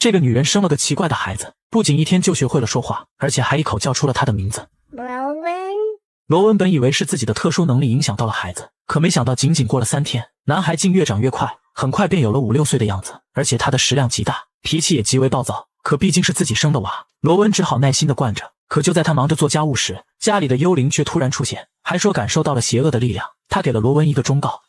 这个女人生了个奇怪的孩子，不仅一天就学会了说话，而且还一口叫出了他的名字。罗文本以为是自己的特殊能力影响到了孩子，可没想到仅仅过了3天，男孩竟越长越快，很快便有了5、6岁的样子，而且他的食量极大，脾气也极为暴躁。可毕竟是自己生的娃，罗文只好耐心地惯着。可就在他忙着做家务时，家里的幽灵却突然出现，还说感受到了邪恶的力量。他给了罗文一个忠告。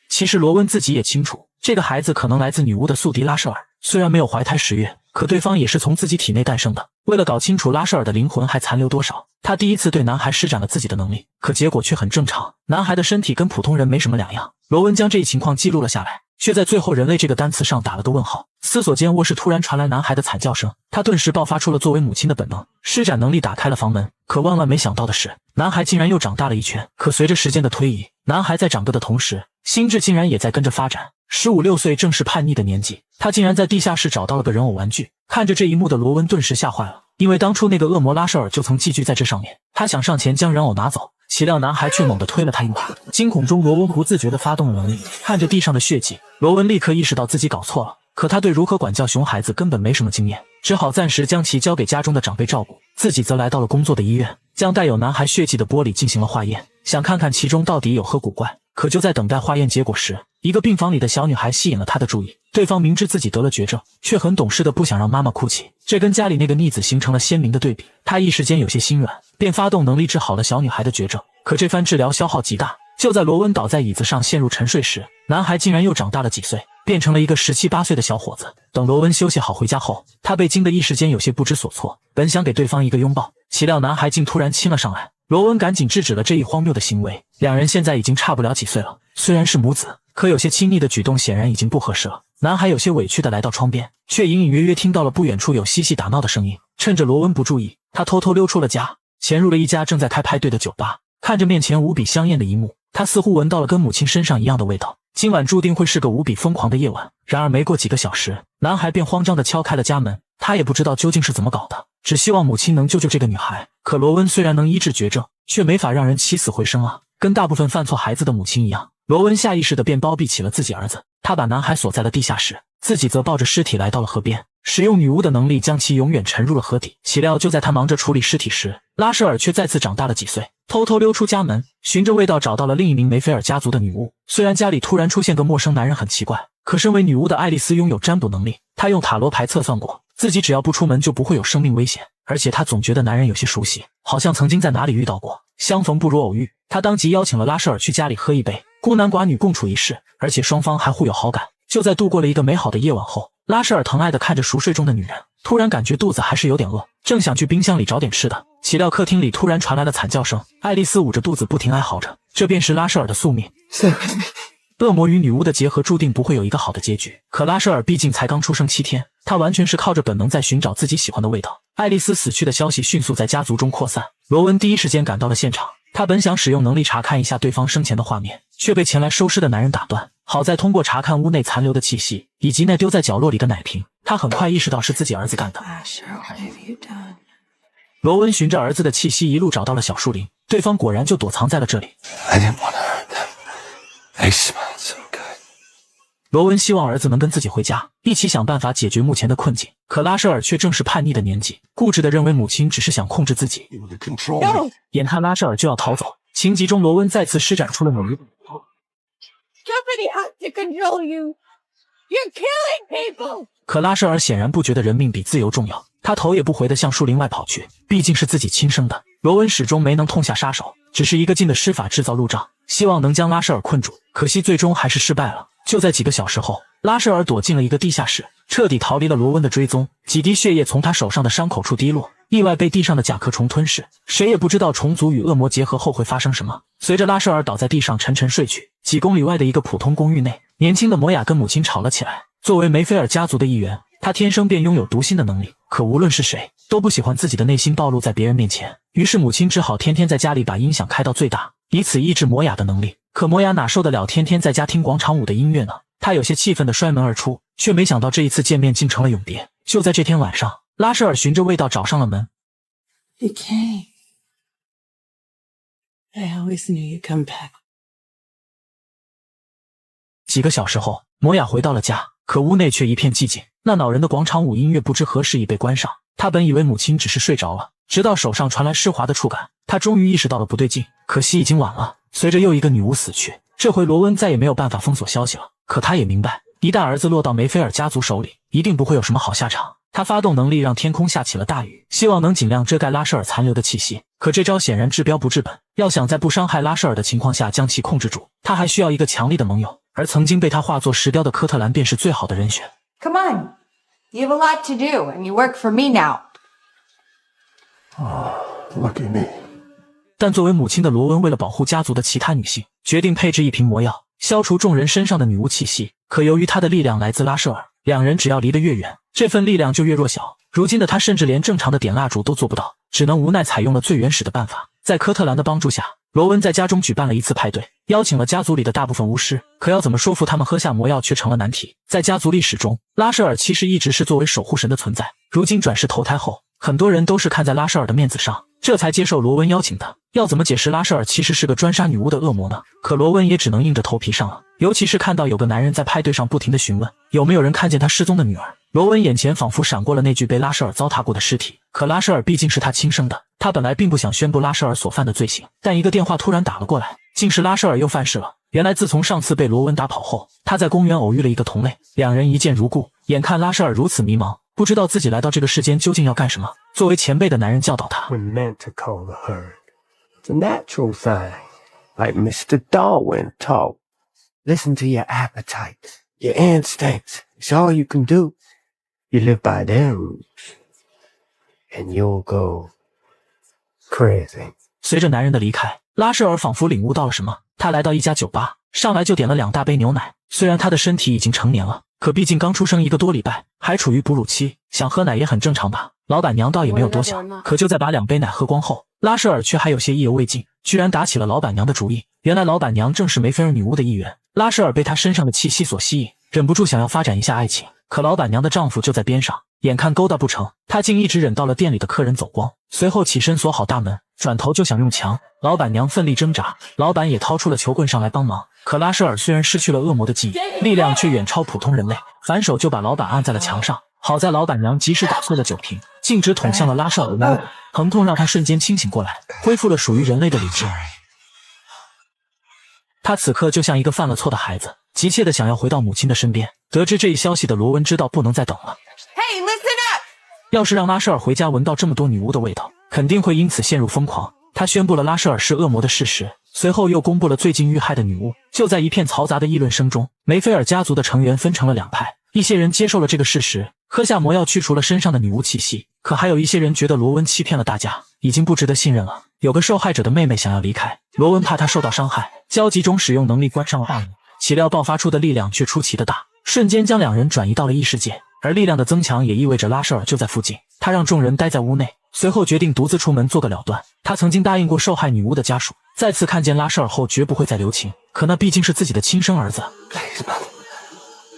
其实罗文自己也清楚，这个孩子可能来自女巫的宿敌拉舍尔。虽然没有怀胎10月，可对方也是从自己体内诞生的。为了搞清楚拉舍尔的灵魂还残留多少，他第一次对男孩施展了自己的能力，可结果却很正常，男孩的身体跟普通人没什么两样。罗文将这一情况记录了下来，却在最后人类这个单词上打了个问号。思索间，卧室突然传来男孩的惨叫声，他顿时爆发出了作为母亲的本能，施展能力打开了房门。可万万没想到的是，男孩竟然又长大了一圈。可随着时间的推移，男孩在长个的同时，心智竟然也在跟着发展。15、16岁正是叛逆的年纪，他竟然在地下室找到了个人偶玩具。看着这一幕的罗文顿时吓坏了，因为当初那个恶魔拉舍尔就曾寄居在这上面。他想上前将人偶拿走，岂料男孩却猛地推了他一把。惊恐中，罗文不自觉地发动了能力，看着地上的血迹，罗文立刻意识到自己搞错了。可他对如何管教熊孩子根本没什么经验，只好暂时将其交给家中的长辈照顾，自己则来到了工作的医院，将带有男孩血迹的玻璃进行了化验，想看看其中到底有何古怪。可就在等待化验结果时，一个病房里的小女孩吸引了他的注意。对方明知自己得了绝症，却很懂事的不想让妈妈哭泣，这跟家里那个逆子形成了鲜明的对比。他一时间有些心软，便发动能力治好了小女孩的绝症。可这番治疗消耗极大，就在罗文倒在椅子上陷入沉睡时，男孩竟然又长大了几岁，变成了一个17、18岁的小伙子。等罗文休息好回家后，他被惊得一时间有些不知所措，本想给对方一个拥抱，岂料男孩竟突然亲了上来。罗文赶紧制止了这一荒谬的行为，两人现在已经差不了几岁了，虽然是母子，可有些亲昵的举动显然已经不合适了。男孩有些委屈地来到窗边，却隐隐约约听到了不远处有嬉戏打闹的声音。趁着罗文不注意，他偷偷溜出了家，潜入了一家正在开派对的酒吧。看着面前无比香艳的一幕，他似乎闻到了跟母亲身上一样的味道，今晚注定会是个无比疯狂的夜晚。然而没过几个小时，男孩便慌张地敲开了家门，他也不知道究竟是怎么搞的，只希望母亲能救救这个女孩。可罗文虽然能医治绝症，却没法让人起死回生啊！跟大部分犯错孩子的母亲一样，罗文下意识地便包庇起了自己儿子。他把男孩锁在了地下室，自己则抱着尸体来到了河边，使用女巫的能力将其永远沉入了河底。岂料就在他忙着处理尸体时，拉舍尔却再次长大了几岁，偷偷溜出家门，循着味道找到了另一名梅菲尔家族的女巫。虽然家里突然出现个陌生男人很奇怪，可身为女巫的爱丽丝拥有占卜能力，她用塔罗牌测算过，自己只要不出门就不会有生命危险。而且她总觉得男人有些熟悉，好像曾经在哪里遇到过。相逢不如偶遇，她当即邀请了拉舍尔去家里喝一杯，孤男寡女共处一室，而且双方还互有好感。就在度过了一个美好的夜晚后，拉舍尔疼爱地看着熟睡中的女人，突然感觉肚子还是有点饿，正想去冰箱里找点吃的，岂料客厅里突然传来了惨叫声。爱丽丝捂着肚子不停哀嚎着，这便是拉舍尔的宿命。恶魔与女巫的结合注定不会有一个好的结局，可拉舍尔毕竟才刚出生7天，他完全是靠着本能在寻找自己喜欢的味道。爱丽丝死去的消息迅速在家族中扩散，罗文第一时间赶到了现场。他本想使用能力查看一下对方生前的画面，却被前来收尸的男人打断。好在通过查看屋内残留的气息以及那丢在角落里的奶瓶，他很快意识到是自己儿子干的。罗文循着儿子的气息一路找到了小树林，对方果然就躲藏在了这里。罗文希望儿子能跟自己回家，一起想办法解决目前的困境。可拉舍尔却正是叛逆的年纪，固执地认为母亲只是想控制自己。眼看拉舍尔就要逃走，情急中罗文再次施展出了猛力。可拉舍尔显然不觉得人命比自由重要，他头也不回地向树林外跑去，毕竟是自己亲生的。罗文始终没能痛下杀手，只是一个劲的施法制造路障，希望能将拉舍尔困住，可惜最终还是失败了。就在几个小时后，拉舍尔躲进了一个地下室，彻底逃离了罗温的追踪。几滴血液从他手上的伤口处滴落，意外被地上的甲壳虫吞噬。谁也不知道虫族与恶魔结合后会发生什么。随着拉舍尔倒在地上沉沉睡去，几公里外的一个普通公寓内，年轻的摩雅跟母亲吵了起来。作为梅菲尔家族的一员，他天生便拥有读心的能力，可无论是谁都不喜欢自己的内心暴露在别人面前。于是母亲只好天天在家里把音响开到最大，以此抑制摩雅的能力。可摩雅哪受得了天天在家听广场舞的音乐呢？他有些气愤地摔门而出，却没想到这一次见面竟成了永别。就在这天晚上，拉舍尔循着味道找上了门。You came. I always knew you'd come back. 几个小时后，摩雅回到了家，可屋内却一片寂静。那恼人的广场舞音乐不知何时已被关上。他本以为母亲只是睡着了，直到手上传来湿滑的触感，他终于意识到了不对劲。可惜已经晚了。随着又一个女巫死去，这回罗温再也没有办法封锁消息了。可他也明白，一旦儿子落到梅菲尔家族手里，一定不会有什么好下场。他发动能力让天空下起了大雨，希望能尽量遮盖拉舍尔残留的气息。可这招显然治标不治本，要想在不伤害拉舍尔的情况下将其控制住，他还需要一个强力的盟友，而曾经被他化作石雕的科特兰便是最好的人选。 Come on. You have a lot to do, and you work for me now. Lucky me. 但作为母亲的罗温为了保护家族的其他女性，决定配置一瓶魔药，消除众人身上的女巫气息。可由于他的力量来自拉舍尔，两人只要离得越远，这份力量就越弱小。如今的他甚至连正常的点蜡烛都做不到，只能无奈采用了最原始的办法。在科特兰的帮助下，罗温在家中举办了一次派对，邀请了家族里的大部分巫师。可要怎么说服他们喝下魔药却成了难题。在家族历史中，拉舍尔其实一直是作为守护神的存在，如今转世投胎后，很多人都是看在拉舍尔的面子上，这才接受罗温邀请的。要怎么解释拉舍尔其实是个专杀女巫的恶魔呢？可罗温也只能硬着头皮上了。尤其是看到有个男人在派对上不停地询问有没有人看见他失踪的女儿，罗温眼前仿佛闪过了那具被拉舍尔糟蹋过的尸体。可拉舍尔毕竟是他亲生的，他本来并不想宣布拉舍尔所犯的罪行，但一个电话突然打了过来，竟是拉舍尔又犯事了。原来自从上次被罗温打跑后，他在公园偶遇了一个同类，两人一见如故。眼看拉舍尔如此迷茫，不知道自己来到这个世间究竟要干什么，作为前辈的男人教导他 We're meant to call the herd. It's a natural thing. Like Mr. Darwin taught. Listen to your appetites, your instincts. It's all you can do. You live by their rules. And you'll go crazy. 随着男人的离开，拉舍尔仿佛领悟到了什么，他来到一家酒吧，上来就点了2大杯牛奶。虽然他的身体已经成年了，可毕竟刚出生1个多礼拜，还处于哺乳期，想喝奶也很正常吧。老板娘倒也没有多想，可就在把2杯奶喝光后，拉舍尔却还有些意犹未尽，居然打起了老板娘的主意。原来老板娘正是梅菲尔女巫的一员，拉舍尔被她身上的气息所吸引，忍不住想要发展一下爱情。可老板娘的丈夫就在边上，眼看勾搭不成，她竟一直忍到了店里的客人走光，随后起身锁好大门，转头就想用强。老板娘奋力挣扎，老板也掏出了球棍上来帮忙。可拉舍尔虽然失去了恶魔的记忆，力量却远超普通人类，反手就把老板按在了墙上。好在老板娘及时打碎了酒瓶，径直捅向了拉舍尔的脑袋，疼痛让他瞬间清醒过来，恢复了属于人类的理智。他此刻就像一个犯了错的孩子，急切地想要回到母亲的身边。得知这一消息的罗温知道不能再等了。Hey, listen up! 要是让拉舍尔回家闻到这么多女巫的味道，肯定会因此陷入疯狂。他宣布了拉舍尔是恶魔的事实，随后又公布了最近遇害的女巫。就在一片嘈杂的议论声中，梅菲尔家族的成员分成了2派，一些人接受了这个事实，喝下魔药去除了身上的女巫气息，可还有一些人觉得罗温欺骗了大家，已经不值得信任了。有个受害者的妹妹想要离开，罗温怕她受到伤害，焦急中使用能力关上了大门，岂料爆发出的力量却出奇的大，瞬间将2人转移到了异世界。而力量的增强也意味着拉舍尔就在附近，他让众人待在屋内，随后决定独自出门做个了断。他曾经答应过受害女巫的家属，再次看见拉舍尔后绝不会再留情，可那毕竟是自己的亲生儿子。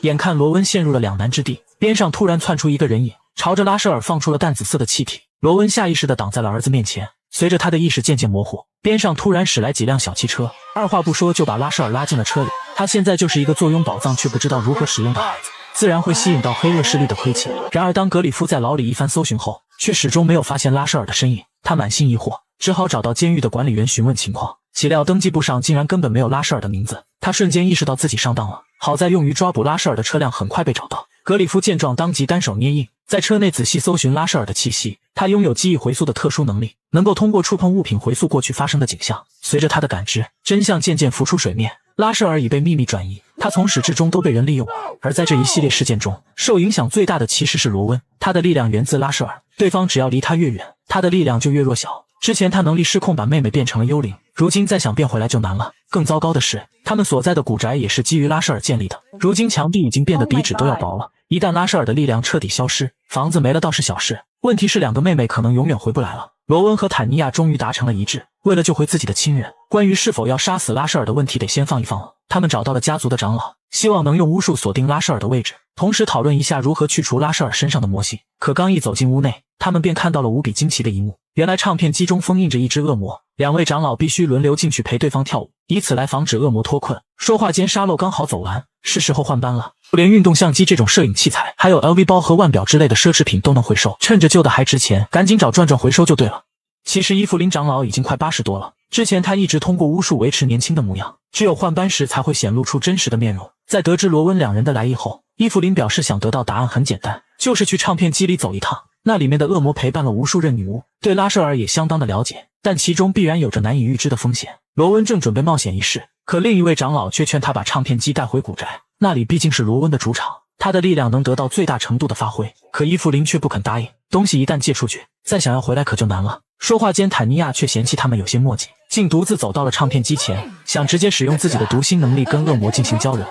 眼看罗温陷入了两难之地，边上突然窜出一个人影，朝着拉舍尔放出了淡紫色的气体。罗温下意识地挡在了儿子面前，随着他的意识渐渐模糊，边上突然驶来几辆小汽车，二话不说就把拉舍尔拉进了车里。他现在就是一个坐拥宝藏却不知道如何使用的孩子，自然会吸引到黑恶势力的亏欠。然而当格里夫在牢里一番搜寻后，却始终没有发现拉舍尔的身影，他满心疑惑，只好找到监狱的管理员询问情况。岂料登记簿上竟然根本没有拉舍尔的名字，他瞬间意识到自己上当了。好在用于抓捕拉舍尔的车辆很快被找到，格里夫见状当即单手捏印，在车内仔细搜寻拉舍尔的气息。他拥有记忆回溯的特殊能力，能够通过触碰物品回溯过去发生的景象。随着他的感知，真相渐渐浮出水面，拉舍尔已被秘密转移，他从始至终都被人利用。而在这一系列事件中，受影响最大的其实是罗温，他的力量源自拉舍尔，对方只要离他越远，他的力量就越弱小。之前他能力失控把妹妹变成了幽灵，如今再想变回来就难了。更糟糕的是，他们所在的古宅也是基于拉舍尔建立的，如今墙壁已经变得比纸都要薄了。一旦拉舍尔的力量彻底消失，房子没了倒是小事，问题是两个妹妹可能永远回不来了。罗温和坦尼亚终于达成了一致，为了救回自己的亲人，关于是否要杀死拉舍尔的问题得先放一放了。他们找到了家族的长老，希望能用巫术锁定拉舍尔的位置，同时讨论一下如何去除拉舍尔身上的魔性。可刚一走进屋内，他们便看到了无比惊奇的一幕。原来唱片机中封印着一只恶魔，两位长老必须轮流进去陪对方跳舞，以此来防止恶魔脱困。说话间沙漏刚好走完，是时候换班了。连运动相机这种摄影器材，还有 LV 包和腕表之类的奢侈品都能回收，趁着旧的还值钱，赶紧找转转回收就对了。其实伊芙琳长老已经快80多了，之前她一直通过巫术维持年轻的模样，只有换班时才会显露出真实的面容。在得知罗温两人的来意后，伊芙琳表示想得到答案很简单，就是去唱片机里走一趟。那里面的恶魔陪伴了无数任女巫，对拉舍尔也相当的了解，但其中必然有着难以预知的风险。罗温正准备冒险一试，可另一位长老却劝他把唱片机带回古宅，那里毕竟是罗温的主场，他的力量能得到最大程度的发挥。可伊芙琳却不肯答应，东西一旦借出去，再想要回来可就难了。说话间，坦尼亚却嫌弃他们有些墨迹，竟独自走到了唱片机前，想直接使用自己的读心能力跟恶魔进行交流。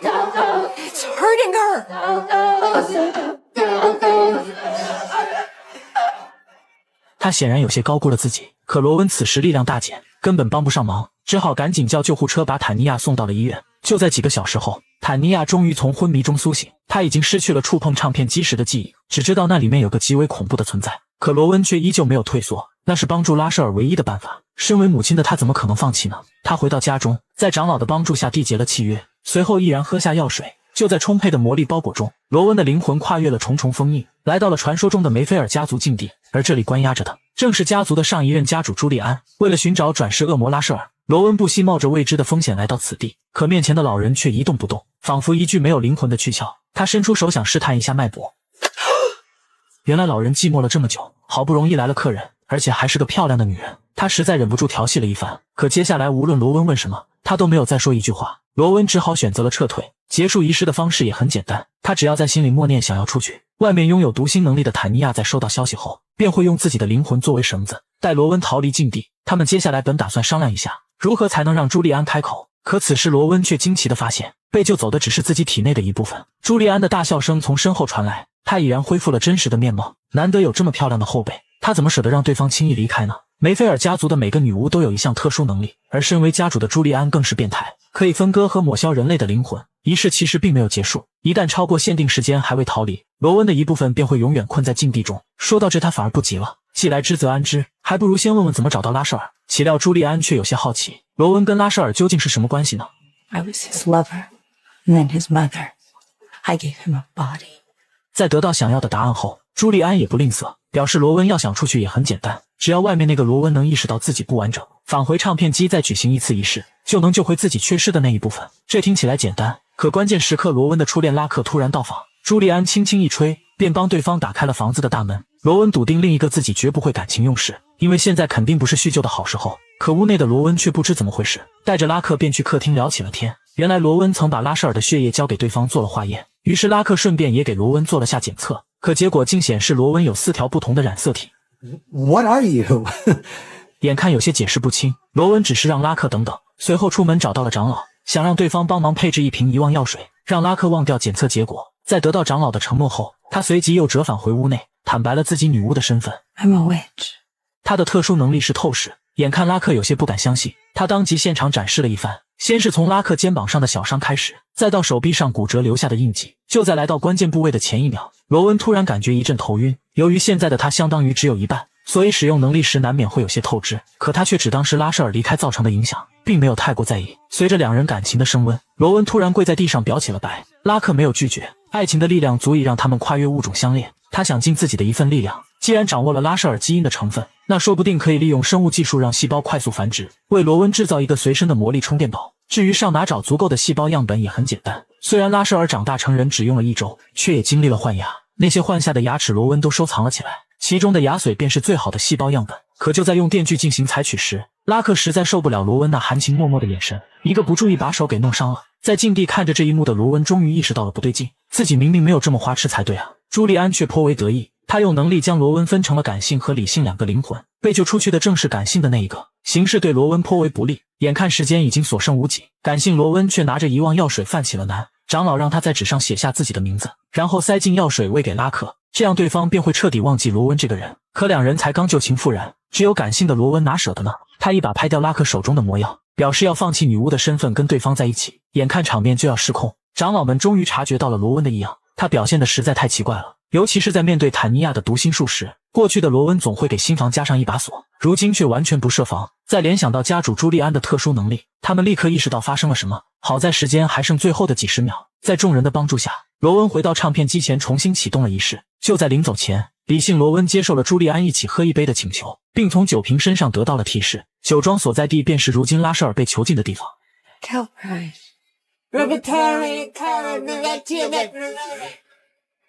It's hurting her. 他显然有些高估了自己，可罗温此时力量大减，根本帮不上忙，只好赶紧叫救护车把坦尼亚送到了医院。就在几个小时后，坦尼亚终于从昏迷中苏醒，他已经失去了触碰唱片机时的记忆，只知道那里面有个极为恐怖的存在。可罗温却依旧没有退缩，那是帮助拉舍尔唯一的办法。身为母亲的他怎么可能放弃呢？他回到家中，在长老的帮助下缔结了契约，随后毅然喝下药水。就在充沛的魔力包裹中，罗温的灵魂跨越了重重封印，来到了传说中的梅菲尔家族禁地，而这里关押着的正是家族的上一任家主朱利安。为了寻找转世恶魔拉舍尔，罗温不惜冒着未知的风险来到此地，可面前的老人却一动不动，仿佛一具没有灵魂的躯壳。他伸出手想试探一下脉搏，原来老人寂寞了这么久，好不容易来了客人，而且还是个漂亮的女人，他实在忍不住调戏了一番。可接下来无论罗温问什么，他都没有再说一句话，罗温只好选择了撤退。结束仪式的方式也很简单，他只要在心里默念想要出去。外面拥有读心能力的坦尼亚在收到消息后，便会用自己的灵魂作为绳子，带罗温逃离禁地。他们接下来本打算商量一下，如何才能让朱利安开口，可此时罗温却惊奇地发现，被救走的只是自己体内的一部分。朱利安的大笑声从身后传来，他已然恢复了真实的面貌。难得有这么漂亮的后辈，他怎么舍得让对方轻易离开呢？梅菲尔家族的每个女巫都有一项特殊能力，而身为家主的朱利安更是变态，可以分割和抹消人类的灵魂。仪式其实并没有结束，一旦超过限定时间还未逃离，罗温的一部分便会永远困在禁地中。说到这，他反而不急了，既来之则安之，还不如先问问怎么找到拉舍尔。岂料朱利安却有些好奇，罗温跟拉舍尔究竟是什么关系呢？ I was his lover, and then his mother. I gave him a body. 在得到想要的答案后，朱利安也不吝啬，表示罗温要想出去也很简单，只要外面那个罗温能意识到自己不完整，返回唱片机再举行一次仪式，就能救回自己缺失的那一部分。这听起来简单，可关键时刻罗温的初恋拉克突然到访，朱利安轻轻一吹，便帮对方打开了房子的大门。罗温笃定另一个自己绝不会感情用事，因为现在肯定不是叙旧的好时候。可屋内的罗温却不知怎么回事，带着拉克便去客厅聊起了天。原来罗温曾把拉舍尔的血液交给对方做了化验，于是拉克顺便也给罗温做了下检测，可结果竟显示罗温有4条不同的染色体。 What are you? 眼看有些解释不清，罗温只是让拉克等等，随后出门找到了长老，想让对方帮忙配置一瓶遗忘药水，让拉克忘掉检测结果。在得到长老的承诺后，他随即又折返回屋内，坦白了自己女巫的身份。 I'm a witch. 他的特殊能力是透视。眼看拉克有些不敢相信，他当即现场展示了一番，先是从拉克肩膀上的小伤开始，再到手臂上骨折留下的印记。就在来到关键部位的前一秒，罗温突然感觉一阵头晕。由于现在的他相当于只有一半，所以使用能力时难免会有些透支，可他却只当是拉舍尔离开造成的影响，并没有太过在意。随着两人感情的升温，罗温突然跪在地上表起了白。拉克没有拒绝，爱情的力量足以让他们跨越物种相恋。他想尽自己的一份力量，既然掌握了拉舍尔基因的成分，那说不定可以利用生物技术让细胞快速繁殖，为罗温制造一个随身的魔力充电宝。至于上哪找足够的细胞样本也很简单，虽然拉舍尔长大成人只用了1周，却也经历了换牙，那些换下的牙齿罗温都收藏了起来，其中的牙髓便是最好的细胞样本。可就在用电锯进行采取时，拉克实在受不了罗温那含情脉脉的眼神，一个不注意把手给弄伤了。在禁地看着这一幕的罗温终于意识到了不对劲，自己明明没有这么花痴才对啊。朱利安却颇为得意，他用能力将罗温分成了感性和理性2个灵魂，被救出去的正是感性的那一个，形势对罗温颇为不利。眼看时间已经所剩无几，感性罗温却拿着遗忘药水犯起了难。长老让他在纸上写下自己的名字，然后塞进药水喂给拉克，这样对方便会彻底忘记罗温这个人。可两人才刚旧情复燃，只有感性的罗温哪舍得呢？他一把拍掉拉克手中的魔药，表示要放弃女巫的身份跟对方在一起。眼看场面就要失控，长老们终于察觉到了罗温的异样，他表现的实在太奇怪了，尤其是在面对坦尼亚的读心术时，过去的罗温总会给心房加上一把锁，如今却完全不设防。再联想到家主朱利安的特殊能力，他们立刻意识到发生了什么。好在时间还剩最后的几十秒，在众人的帮助下，罗温回到唱片机前重新启动了仪式。就在临走前，理性罗温接受了朱利安一起喝一杯的请求，并从酒瓶身上得到了提示，酒庄所在地便是如今拉舍尔被囚禁的地方。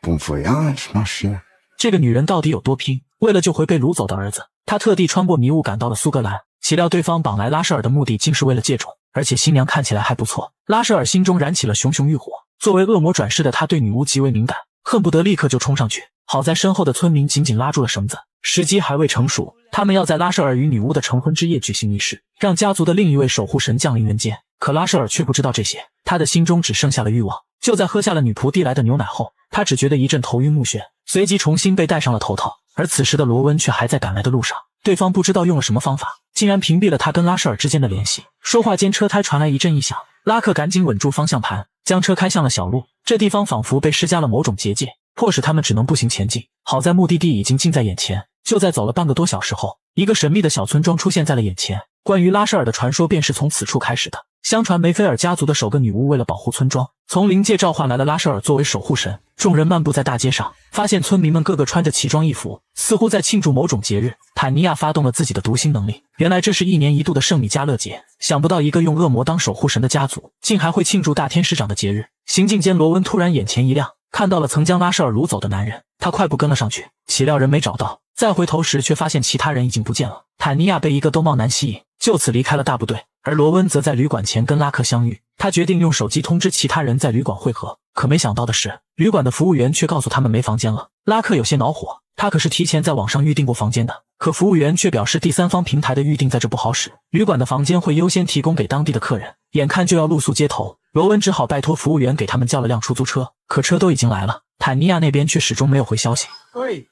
Bon voyage, ma chère。这个女人到底有多拼？为了救回被掳走的儿子，她特地穿过迷雾赶到了苏格兰，岂料对方绑来拉舍尔的目的竟是为了借种，而且新娘看起来还不错。拉舍尔心中燃起了熊熊欲火，作为恶魔转世的他对女巫极为敏感，恨不得立刻就冲上去。好在身后的村民紧紧拉住了绳子，时机还未成熟，他们要在拉舍尔与女巫的成婚之夜举行仪式，让家族的另一位守护神降临人间。可拉舍尔却不知道这些，他的心中只剩下了欲望。就在喝下了女仆递来的牛奶后，他只觉得一阵头晕目眩，随即重新被戴上了头套。而此时的罗温却还在赶来的路上，对方不知道用了什么方法，竟然屏蔽了他跟拉舍尔之间的联系。说话间，车胎传来一阵异响，拉克赶紧稳住方向盘，将车开向了小路。这地方仿佛被施加了某种结界，迫使他们只能步行前进。好在目的地已经近在眼前，就在走了半个多小时后，一个神秘的小村庄出现在了眼前。关于拉舍尔的传说便是从此处开始的。相传梅菲尔家族的首个女巫为了保护村庄，从灵界召唤来了拉舍尔作为守护神。众人漫步在大街上，发现村民们个个穿着奇装异服，似乎在庆祝某种节日。坦尼亚发动了自己的读心能力，原来这是1年1度的圣米迦勒节。想不到一个用恶魔当守护神的家族，竟还会庆祝大天使长的节日。行进间，罗温突然眼前一亮，看到了曾将拉舍尔掳走的男人，他快步跟了上去，岂料人没找到，再回头时却发现其他人已经不见了。坦尼亚被一个兜帽男吸引，就此离开了大部队，而罗温则在旅馆前跟拉克相遇。他决定用手机通知其他人在旅馆会合，可没想到的是，旅馆的服务员却告诉他们没房间了。拉克有些恼火，他可是提前在网上预订过房间的，可服务员却表示第三方平台的预订在这不好使，旅馆的房间会优先提供给当地的客人。眼看就要露宿街头，罗温只好拜托服务员给他们叫了辆出租车，可车都已经来了，坦尼亚那边却始终没有回消息。Oi,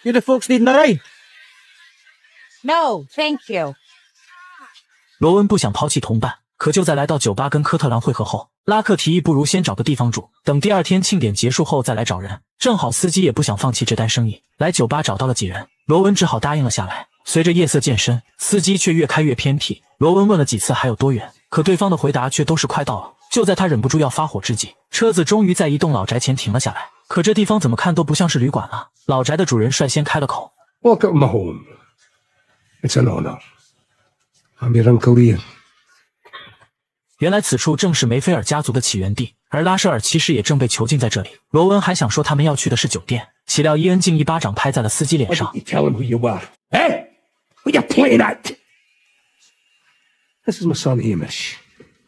you the folks needing a ride? No, thank you. 罗温不想抛弃同伴，可就在来到酒吧跟科特兰会合后，拉克提议不如先找个地方住，等第二天庆典结束后再来找人。正好司机也不想放弃这单生意，来酒吧找到了几人，罗温只好答应了下来。随着夜色渐深，司机却越开越偏僻，罗温问了几次还有多远，可对方的回答却都是快到了。就在他忍不住要发火之际，车子终于在一栋老宅前停了下来，可这地方怎么看都不像是旅馆啊。老宅的主人率先开了口 Welcome home. It's an honor. I'm your Uncle Ian. 原来此处正是梅菲尔家族的起源地，而拉舍尔其实也正被囚禁在这里。罗温还想说他们要去的是酒店，岂料伊恩竟一巴掌拍在了司机脸 Why 上 didn't。you tell him who you were? Eh? What you playing at? This is my son Hamish.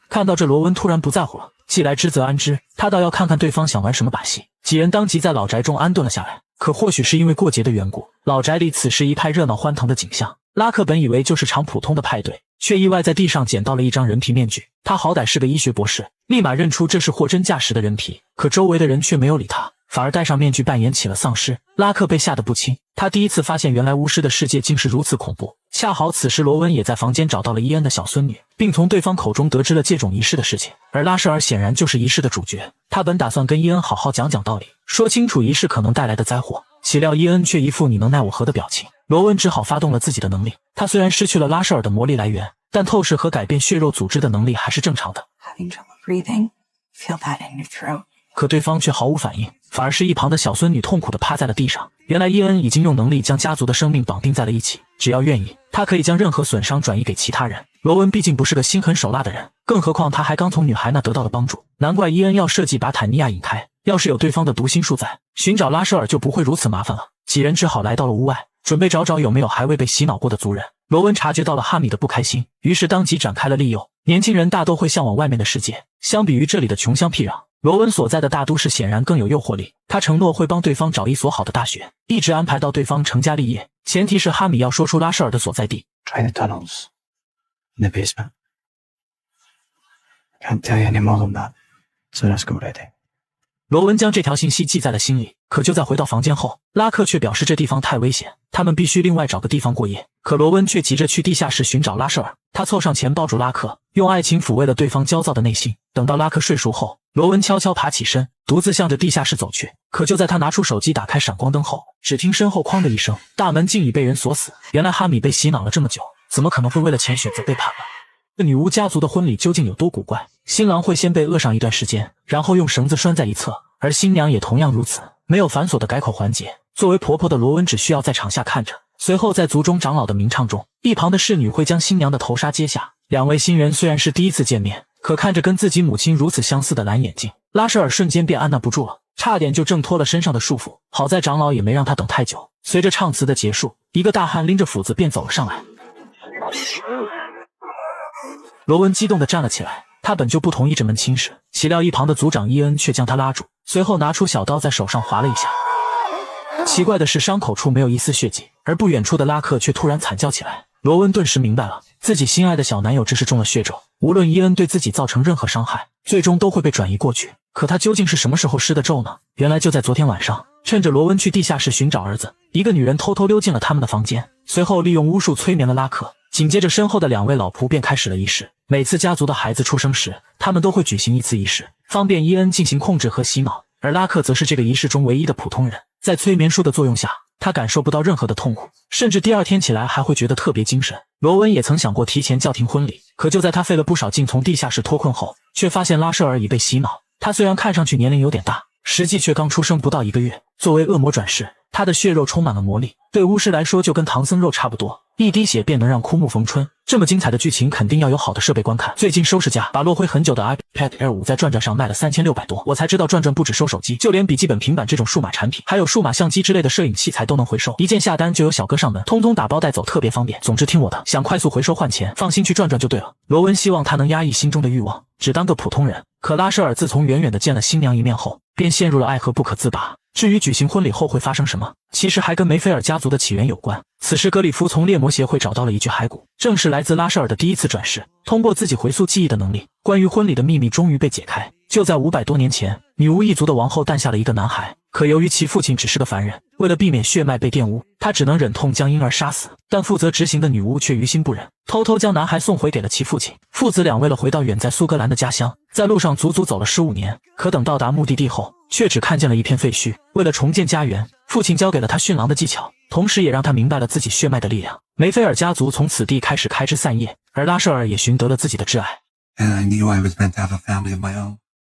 看到这，罗温突然不在乎了，既来之则安之，他倒要看看对方想玩什么把戏。几人当即在老宅中安顿了下来，可或许是因为过节的缘故，老宅里此时一派热闹欢腾的景象。拉克本以为就是场普通的派对，却意外在地上捡到了一张人皮面具。他好歹是个医学博士，立马认出这是货真价实的人皮，可周围的人却没有理他，反而戴上面具扮演起了丧尸。拉克被吓得不轻，他第一次发现原来巫师的世界竟是如此恐怖。恰好此时罗温也在房间找到了伊恩的小孙女，并从对方口中得知了借种仪式的事情，而拉舍尔显然就是仪式的主角。他本打算跟伊恩好好讲讲道理，说清楚仪式可能带来的灾祸，岂料伊恩却一副你能奈我何的表情。罗温只好发动了自己的能力，他虽然失去了拉舍尔的魔力来源，但透视和改变血肉组织的能力还是正常的。 Having trouble breathing? Feel that in your throat. 可对方却毫无反应，反而是一旁的小孙女痛苦地趴在了地上。原来伊恩已经用能力将家族的生命绑定在了一起，只要愿意，他可以将任何损伤转移给其他人。罗温毕竟不是个心狠手辣的人，更何况他还刚从女孩那得到了帮助，难怪伊恩要设计把坦尼亚引开。要是有对方的读心术在，寻找拉舍尔就不会如此麻烦了。几人只好来到了屋外，准备找找有没有还未被洗脑过的族人。罗温察觉到了哈米的不开心，于是当即展开了利诱。年轻人大都会向往外面的世界，相比于这里的穷乡僻壤，罗温所在的大都市显然更有诱惑力。他承诺会帮对方找一所好的大学，一直安排到对方成家立业，前提是哈米要说出拉舍尔的所在地。 Try the tunnels in the basement. Can't tell you any more than that. So let's go ready. 罗文将这条信息记在了心里，可就在回到房间后，拉克却表示这地方太危险，他们必须另外找个地方过夜。可罗温却急着去地下室寻找拉舍尔，他凑上前抱住拉克，用爱情抚慰了对方焦躁的内心。等到拉克睡熟后，罗温悄悄爬起身，独自向着地下室走去。可就在他拿出手机打开闪光灯后，只听身后哐的一声，大门竟已被人锁死。原来哈米被洗脑了这么久，怎么可能会为了钱选择背叛了？这女巫家族的婚礼究竟有多古怪？新郎会先被扼上一段时间，然后用绳子拴在一侧，而新娘也同样如此，没有繁琐的改口环节。作为婆婆的罗文只需要在场下看着，随后在族中长老的鸣唱中，一旁的侍女会将新娘的头纱揭下。两位新人虽然是第一次见面，可看着跟自己母亲如此相似的蓝眼睛，拉舍尔瞬间便按捺不住了，差点就挣脱了身上的束缚。好在长老也没让他等太久。随着唱词的结束，一个大汉拎着斧子便走了上来。罗文激动地站了起来，他本就不同意这门亲事，岂料一旁的族长伊恩却将他拉住，随后拿出小刀在手上划了一下。奇怪的是，伤口处没有一丝血迹，而不远处的拉克却突然惨叫起来。罗文顿时明白了，自己心爱的小男友这是中了血咒，无论伊恩对自己造成任何伤害，最终都会被转移过去。可他究竟是什么时候施的咒呢？原来就在昨天晚上，趁着罗文去地下室寻找儿子，一个女人偷偷溜进了他们的房间，随后利用巫术催眠了拉克。紧接着身后的两位老仆便开始了仪式。每次家族的孩子出生时，他们都会举行一次仪式，方便伊恩进行控制和洗脑，而拉克则是这个仪式中唯一的普通人。在催眠术的作用下，他感受不到任何的痛苦，甚至第二天起来还会觉得特别精神。罗文也曾想过提前叫停婚礼，可就在他费了不少劲从地下室脱困后，却发现拉舍尔已被洗脑。他虽然看上去年龄有点大，实际却刚出生不到1个月。作为恶魔转世，他的血肉充满了魔力，对巫师来说就跟唐僧肉差不多，一滴血便能让枯木逢春。这么精彩的剧情肯定要有好的设备观看。最近收拾价把落灰很久的 iPad Air 5在转转上卖了3600多，我才知道转转不只收手机，就连笔记本、平板这种数码产品，还有数码相机之类的摄影器材都能回收，一键下单就有小哥上门，通通打包带走，特别方便。总之听我的，想快速回收换钱，放心去转转就对了。罗文希望他能压抑心中的欲望，只当个普通人。可拉舍尔自从远远的见了新娘一面后，便陷入了爱河不可自拔。至于举行婚礼后会发生什么，其实还跟梅菲尔家族的起源有关。此时格里夫从猎魔协会找到了一具骸骨，正是来自拉舍尔的第一次转世。通过自己回溯记忆的能力，关于婚礼的秘密终于被解开。就在500多年前，女巫一族的王后诞下了一个男孩，可由于其父亲只是个凡人，为了避免血脉被玷污，他只能忍痛将婴儿杀死。但负责执行的女巫却于心不忍，偷偷将男孩送回给了其父亲。父子俩为了回到远在苏格兰的家乡，在路上足足走了15年，可等到达目的地后，却只看见了一片废墟。为了重建家园，父亲教给了他驯狼的技巧，同时也让他明白了自己血脉的力量。梅菲尔家族从此地开始开枝散叶，而拉舍尔也寻得了自己的挚爱。And I knew I was meant to have a family of my own.